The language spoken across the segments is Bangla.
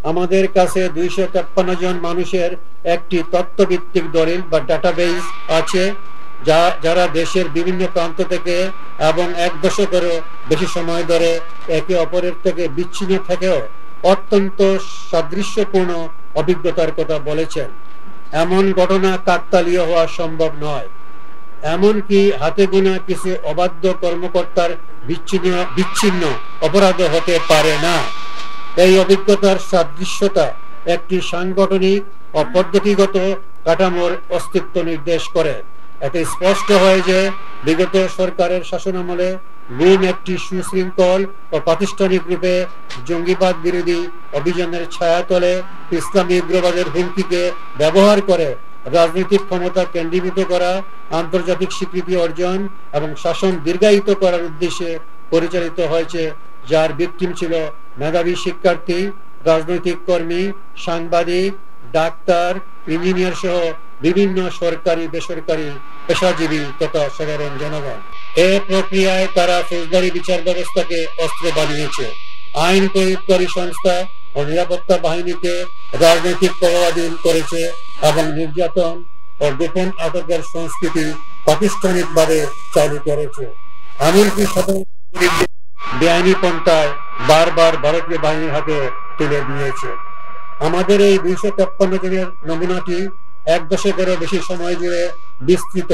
আমাদের কাছে 253 জন মানুষের একটি তথ্যভিত্তিক দলিল বা ডাটাবেস আছে, যারা দেশের বিভিন্ন প্রান্ত থেকে এবং 1 দশকেরও বেশি সময় ধরে একে অপরের থেকে বিচ্ছিন্ন থেকেও অত্যন্ত সাদৃশ্যপূর্ণ অভিজ্ঞতার কথা বলেছেন। এমন ঘটনা কাকতালীয় হওয়া সম্ভব নয়। এমনকি হাতে গোনা কিছু অবাধ্য কর্মকর্তার বিচ্ছিন্ন অপরাধ হতে পারে না। এই অভিজ্ঞতার সাদৃশ্যতা একটি সাংগঠনিক ও পদ্ধতিগত কাঠামোর অস্তিত্ব নির্দেশ করে। এতে স্পষ্ট হয় যে বিগত সরকারের শাসনামলে গুম একটি সুশৃঙ্খল ও প্রাতিষ্ঠানিক রূপে জঙ্গিবাদ বিরোধী অভিযানের ছায়াতলে ইসলামী উগ্রবাদের হুমকিকে ব্যবহার করে রাজনৈতিক ক্ষমতা কেন্দ্রীভূত করা, আন্তর্জাতিক স্বীকৃতি অর্জন এবং শাসন দীর্ঘায়িত করার উদ্দেশ্যে পরিচালিত হয়েছে, যার ভিকটিম ছিল মেধাবী শিক্ষার্থী, রাজনৈতিক কর্মী, সাংবাদিক, ডাক্তার, ইঞ্জিনিয়ার সহ বিভিন্ন সরকারি বেসরকারি পেশাজীবী তথা সাধারণ জনগণ। এ প্রক্রিয়ায় তারা ফৌজদারি বিচার ব্যবস্থাকে অস্ত্র বানিয়েছে, আইন প্রয়োগকারী সংস্থা ও নিরাপত্তা বাহিনীকে রাজনৈতিক প্রভাবাধীন করেছে এবং নির্যাতন ও গোপন আটকের সংস্কৃতি প্রাতিষ্ঠানিকভাবে চালু করেছে। এমনকি বেআইনি পন্থায় বারবার ভারতীয় বাহিনীর হাতে তুলে দিয়েছে। আমাদের এই 253 জনের নমুনাটি 1 দশকেরও বেশি সময় জুড়ে বিস্তৃত।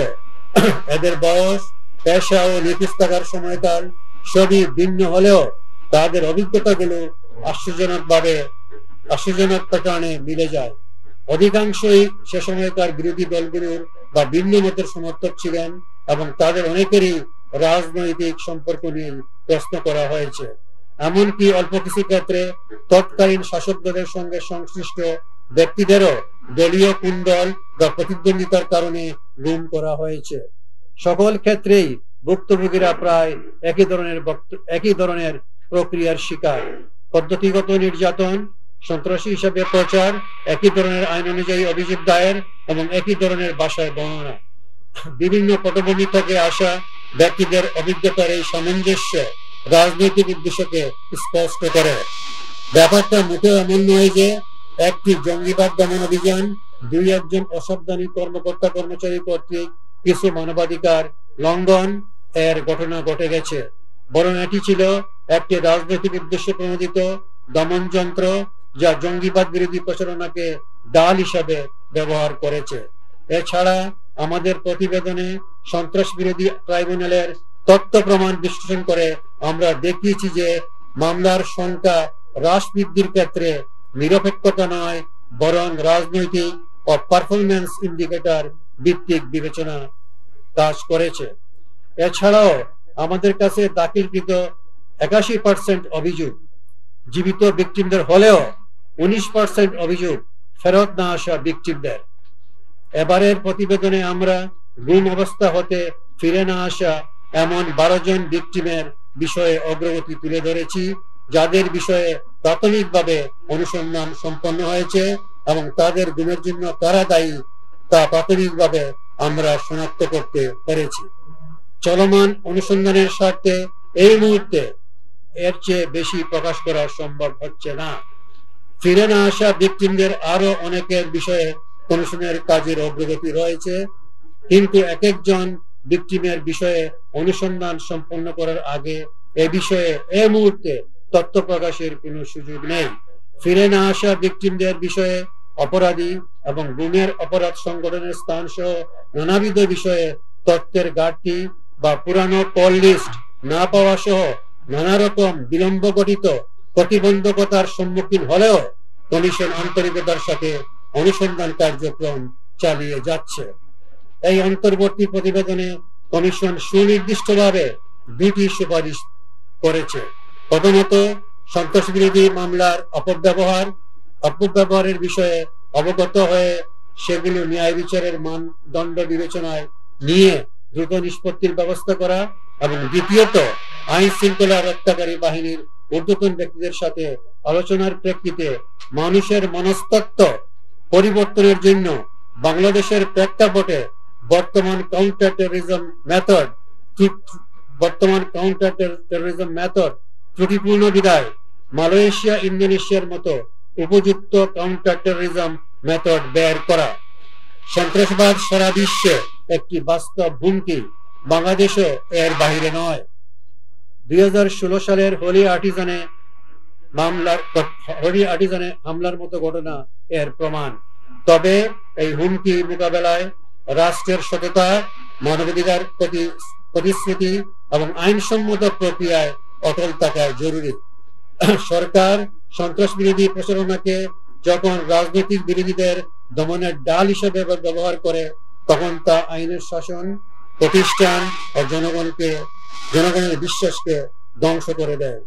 এদের বয়স, পেশা ও নিখোঁজ থাকার সময়কাল সবই ভিন্ন হলেও তাদের অভিজ্ঞতাগুলো আশ্চর্যজনক কারণে মিলে যায়। অধিকাংশই সে সময়কার বিরোধী দলগুলোর বা ভিন্ন মতের সমর্থক ছিলেন এবং তাদের অনেকেরই রাজনৈতিক সম্পর্ক নিয়ে প্রশ্ন করা হয়েছে। এমনকি অল্প কিছু ক্ষেত্রে তৎকালীন শাসক দলের সঙ্গে সংশ্লিষ্ট ব্যক্তিদেরও দলীয় কুণ্ডল বা প্রতিদ্বন্দ্বিতার কারণে গুম করা হয়েছে। সকল ক্ষেত্রেই ভুক্তভোগীরা প্রায় একই ধরনের প্রক্রিয়ার শিকার। পদ্ধতিগত নির্যাতন, সন্ত্রাসী হিসাবে প্রচার, একই ধরনের আইন অনুযায়ী অভিযোগ দায়ের এবং একই ধরনের ভাষায় বর্ণনা। বিভিন্ন পটভূমি থেকে আসা ব্যক্তিদের অভিজ্ঞতার এই সামঞ্জস্য রাজনৈতিক উদ্দেশ্যকে স্পষ্ট করে। ব্যাপারটা মোটেও এমন নয় যে একটি জঙ্গিবাদ দমন অভিযান 2-1 অসাবধানী কর্মকর্তা কর্মচারী কর্তৃক কিছু মানবাধিকার লঙ্ঘন এর ঘটনা ঘটে গেছে, বরং এটি ছিল একটি রাজনৈতিক উদ্দেশ্যে প্রণোদিত দমন যন্ত্র যা জঙ্গিবাদ বিরোধী প্রচারণাকে ডাল হিসাবে ব্যবহার করেছে। এছাড়া আমাদের প্রতিবেদনে সন্ত্রাস বিরোধী ট্রাইব্যুনালের তথ্য প্রমাণ বিশ্লেষণ করে আমরা দেখিয়েছি যে মামলার সংখ্যা হ্রাস বৃদ্ধির ক্ষেত্রে নিরপেক্ষতা নয়, বরং রাজনৈতিক ও পারফরম্যান্স ইন্ডিকেটর ভিত্তিক বিবেচনা কাজ করেছে। এছাড়াও আমাদের কাছে দাখিলকৃত 81% অভিযোগ জীবিত ভিকটিমদের হলেও 19% অভিযোগ ফেরত না আসা ভিকটিমদের। এবারের প্রতিবেদনে আমরা গুম অবস্থা হতে ফিরে না আসা এমন 12 জন ভিকটিমের বিষয়ে অগ্রগতি তুলে ধরেছি, যাদের বিষয়ে প্রাথমিকভাবে অনুসন্ধান সম্পন্ন হয়েছে এবং তাদের গুমের জন্য কারা দায়ী তা প্রাথমিকভাবে আমরা শনাক্ত করতে পেরেছি। চলমান অনুসন্ধানের স্বার্থে এই মুহূর্তে এর চেয়ে বেশি প্রকাশ করা সম্ভব হচ্ছে না। ফিরে না আসা ভিকটিমদের আরো অনেকের বিষয়ে কমিশনের কাজের অগ্রগতি রয়েছে, কিন্তু এক একজন ভিকটিমের বিষয়ে অনুসন্ধান সম্পন্ন করার আগে এ বিষয়ে এই মুহূর্তে তথ্য প্রকাশের কোনো সুযোগ নেই। ফিরে না আসা ভিকটিমদের বিষয়ে অপরাধী এবং গুমের অপরাধ সংগঠনের স্থান সহ নানাবিধ বিষয়ে তথ্যের ঘাটতি বা পুরানো কল লিস্ট না পাওয়া সহ নানা রকম বিলম্ব গঠিত প্রতিবন্ধকতার সম্মুখীন হলেও কমিশন আন্তরিকতার সাথে অনুসন্ধান কার্যক্রম চালিয়ে যাচ্ছে। এই অন্তর্বর্তী প্রতিবেদনে কমিশন সুনির্দিষ্টভাবে 2টি সুপারিশ করেছে। প্রথমত, সন্ত্রাস বিরোধী মামলার অপব্যবহারের বিষয়ে অবগত হয়ে সেগুলো ন্যায় বিচারের মানদণ্ড বিবেচনায় নিয়ে দ্রুত নিষ্পত্তির ব্যবস্থা করা, এবং দ্বিতীয়ত, আইন শৃঙ্খলা রক্ষাকারী বাহিনীর ঊর্ধ্বতন ব্যক্তিদের সাথে আলোচনার প্রেক্ষিতে মানুষের মনস্তত্ত্ব পরিবর্তনের জন্য বাংলাদেশের প্রেক্ষাপটে বর্তমান কাউন্টার টেরোরিজম মেথড ত্রুটিপূর্ণ বিদায় মালয়েশিয়া, ইন্দোনেশিয়ার মতো উপযুক্ত কাউন্টার টেরোরিজম মেথড বের করা। সন্ত্রাসবাদ সারা বিশ্বে একটি বাস্তব হুমকি, বাংলাদেশও এর বাইরে নয়। 2016 সালের হোলি আর্টিজানে হামলার মতো ঘটনা এর প্রমাণ। তবে এই হুমকি মোকাবেলায় রাষ্ট্রের সততা, মানবাধিকার প্রতিশ্রুতি এবং আইনসম্মত প্রক্রিয়ায় অটল থাকা জরুরি। সরকার সন্ত্রাস বিরোধী প্রচারণাকে যখন রাজনৈতিক বিরোধীদের দমনের ডাল হিসেবে ব্যবহার করে, তখন তা আইনের শাসন, প্রতিষ্ঠান ও জনগণের বিশ্বাসকে ধ্বংস করে দেয়।